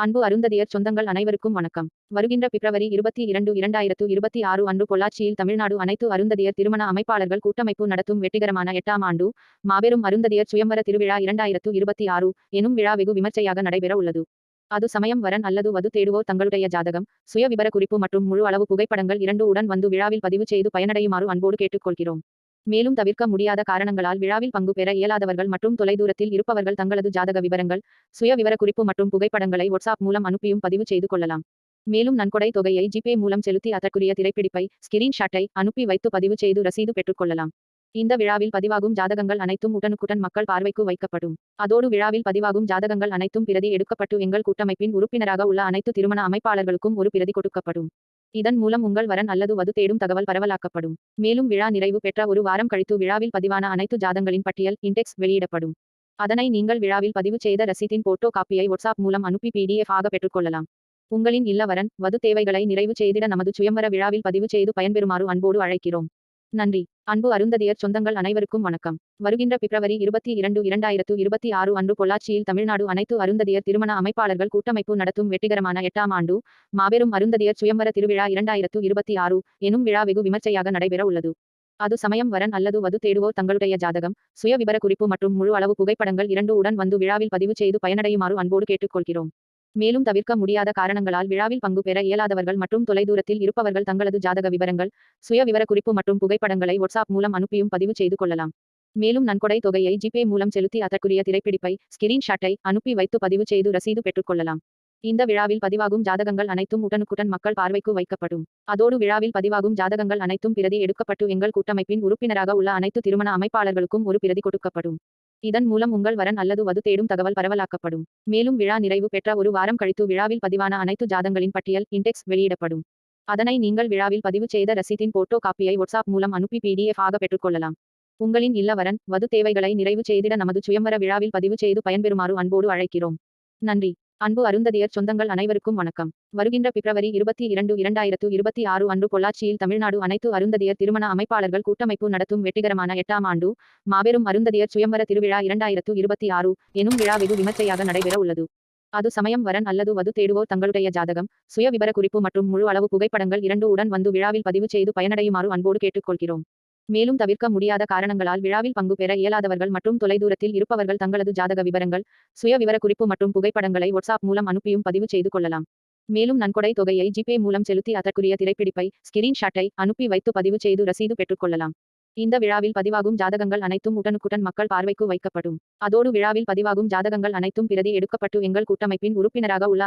அன்பு அருந்ததியர் சொந்தங்கள் அனைவருக்கும் வணக்கம். வருகின்ற பிப்ரவரி 22, 2026 அன்று பொள்ளாச்சியில் தமிழ்நாடு அனைத்து அருந்ததியர் திருமண அமைப்பாளர்கள் கூட்டமைப்பு நடத்தும் வெற்றிகரமான 8ஆம் ஆண்டு மாபெரும் அருந்ததியர் சுயம்வர திருவிழா 2026 எனும் விழா வெகு விமர்சையாக நடைபெற உள்ளது. அது சமயம் வரன் அல்லது வது தேடுவோர் தங்களுடைய ஜாதகம், சுய விவர குறிப்பு மற்றும் முழு அளவு புகைப்படங்கள் 2 உடன் வந்து விழாவில் பதிவு செய்து பயனடையுமாறு அன்போடு கேட்டுக்கொள்கிறோம். மேலும் தவிர்க்க முடியாத காரணங்களால் விழாவில் பங்கு பெற இயலாதவர்கள் மற்றும் தொலைதூரத்தில் இருப்பவர்கள் தங்களது ஜாதக விவரங்கள், சுய விவர குறிப்பு மற்றும் புகைப்படங்களை வாட்ஸ்அப் மூலம் அனுப்பியும் பதிவு செய்து கொள்ளலாம். மேலும் நன்கொடை தொகையை ஜிபே மூலம் செலுத்தி அதற்குரிய திரைப்பிடிப்பை, ஸ்கிரீன்ஷாட்டை அனுப்பி வைத்து பதிவு செய்து ரசீது பெற்றுக்கொள்ளலாம். இந்த விழாவில் பதிவாகும் ஜாதகங்கள் அனைத்தும் உடனுக்குடன் மக்கள் பார்வைக்கு வைக்கப்படும். அதோடு விழாவில் பதிவாகும் ஜாதகங்கள் அனைத்தும் பிரதி எடுக்கப்பட்டு எங்கள் கூட்டமைப்பின் உறுப்பினராக உள்ள அனைத்து திருமண அமைப்பாளர்களுக்கும் ஒரு பிரதி கொடுக்கப்படும். இதன் மூலம் உங்கள் வரன் அல்லது வது தேடும் தகவல் பரவலாக்கப்படும். மேலும் விழா நிறைவு பெற்ற ஒரு வாரம் கழித்து விழாவில் பதிவான அனைத்து ஜாதகங்களின் பட்டியல் இன்டெக்ஸ் வெளியிடப்படும். அதனை நீங்கள் விழாவில் பதிவு செய்த ரசீதின் போட்டோ காப்பியை வாட்ஸ்அப் மூலம் அனுப்பி PDF ஆக பெற்றுக்கொள்ளலாம். உங்களின் இல்ல வரன், வது தேவைகளை நிறைவு செய்திட நமது சுயம்வர விழாவில் பதிவு செய்து பயன்பெறுமாறு அன்போடு அழைக்கிறோம். நன்றி. அன்பு அருந்ததியர் சொந்தங்கள் அனைவருக்கும் வணக்கம். வருகின்ற பிப்ரவரி 22, 2026 அன்று பொள்ளாச்சியில் தமிழ்நாடு அனைத்து அருந்ததியர் திருமண அமைப்பாளர்கள் கூட்டமைப்பு நடத்தும் வெற்றிகரமான 8ஆம் ஆண்டு மாபெரும் அருந்ததியர் சுயம்வர திருவிழா 2026 எனும் விழா வெகு விமர்சையாக நடைபெற உள்ளது. அது சமயம் வரன் அல்லது வது தேடுவோர் தங்களுடைய ஜாதகம், சுய விவர குறிப்பு மற்றும் முழு அளவு புகைப்படங்கள் 2 உடன் வந்து விழாவில் பதிவு செய்து பயனடையுமாறு அன்போடு கேட்டுக்கொள்கிறோம். மேலும் தவிர்க்க முடியாத காரணங்களால் விழாவில் பங்கு பெற இயலாதவர்கள் மற்றும் தொலைதூரத்தில் இருப்பவர்கள் தங்களது ஜாதக விவரங்கள், சுய விவர குறிப்பு மற்றும் புகைப்படங்களை வாட்ஸ்அப் மூலம் அனுப்பியும் பதிவு செய்து கொள்ளலாம். மேலும் நன்கொடை தொகையை ஜிபே மூலம் செலுத்தி அதற்குரிய திரைப்பிடிப்பை, ஸ்கிரீன்ஷாட்டை அனுப்பி வைத்து பதிவு செய்து ரசீது பெற்றுக்கொள்ளலாம். இந்த விழாவில் பதிவாகும் ஜாதகங்கள் அனைத்தும் உடனுக்குடன் மக்கள் பார்வைக்கு வைக்கப்படும். அதோடு விழாவில் பதிவாகும் ஜாதகங்கள் அனைத்தும் பிரதி எடுக்கப்பட்டு எங்கள் கூட்டமைப்பின் உறுப்பினராக உள்ள அனைத்து திருமண அமைப்பாளர்களுக்கும் ஒரு பிரதி கொடுக்கப்படும். இதன் மூலம் உங்கள் வரன் அல்லது வது தேடும் தகவல் பரவலாக்கப்படும். மேலும் விழா நிறைவு பெற்ற ஒரு வாரம் கழித்து விழாவில் பதிவான அனைத்து ஜாதகங்களின் பட்டியல் இன்டெக்ஸ் வெளியிடப்படும். அதனை நீங்கள் விழாவில் பதிவு செய்த ரசீதின் போட்டோ காப்பியை வாட்ஸ்அப் மூலம் அனுப்பி PDF ஆக பெற்றுக்கொள்ளலாம். உங்களின் இல்ல வரன், வது தேவைகளை நிறைவு செய்திட நமது சுயம்வர விழாவில் பதிவு செய்து பயன்பெறுமாறு அன்போடு அழைக்கிறோம். நன்றி. அன்பு அருந்ததியர் சொந்தங்கள் அனைவருக்கும் வணக்கம். வருகின்ற பிப்ரவரி 22, 2026 அன்று பொள்ளாச்சியில் தமிழ்நாடு அனைத்து அருந்ததியர் திருமண அமைப்பாளர்கள் கூட்டமைப்பு நடத்தும் வெற்றிகரமான 8ஆம் ஆண்டு மாபெரும் அருந்ததியர் சுயம்வர திருவிழா 2026 எனும் விழா வெகு விமர்சையாக நடைபெற உள்ளது. அது சமயம் வரன் அல்லது வது தேடுவோர் தங்களுடைய ஜாதகம், சுய விவர குறிப்பு மற்றும் முழு அளவு புகைப்படங்கள் 2 உடன் வந்து விழாவில் பதிவு செய்து பயனடையுமாறு அன்போடு கேட்டுக்கொள்கிறோம். மேலும் தவிர்க்க முடியாத காரணங்களால் விழாவில் பங்கு பெற இயலாதவர்கள் மற்றும் தொலைதூரத்தில் இருப்பவர்கள் தங்களது ஜாதக விவரங்கள், சுய விவர குறிப்பு மற்றும் புகைப்படங்களை வாட்ஸ்அப் மூலம் அனுப்பியும் பதிவு செய்து கொள்ளலாம். மேலும் நன்கொடை தொகையை ஜிபே மூலம் செலுத்தி அதற்குரிய திரைப்பிடிப்பை, ஸ்கிரீன்ஷாட்டை அனுப்பி வைத்து பதிவு செய்து ரசீது பெற்றுக்கொள்ளலாம். இந்த விழாவில் பதிவாகும் ஜாதகங்கள் அனைத்தும் உடனுக்குடன் மக்கள் பார்வைக்கு வைக்கப்படும். அதோடு விழாவில் பதிவாகும் ஜாதகங்கள் அனைத்தும் பிரதி எடுக்கப்பட்டு எங்கள் கூட்டமைப்பின் உறுப்பினராக உள்ள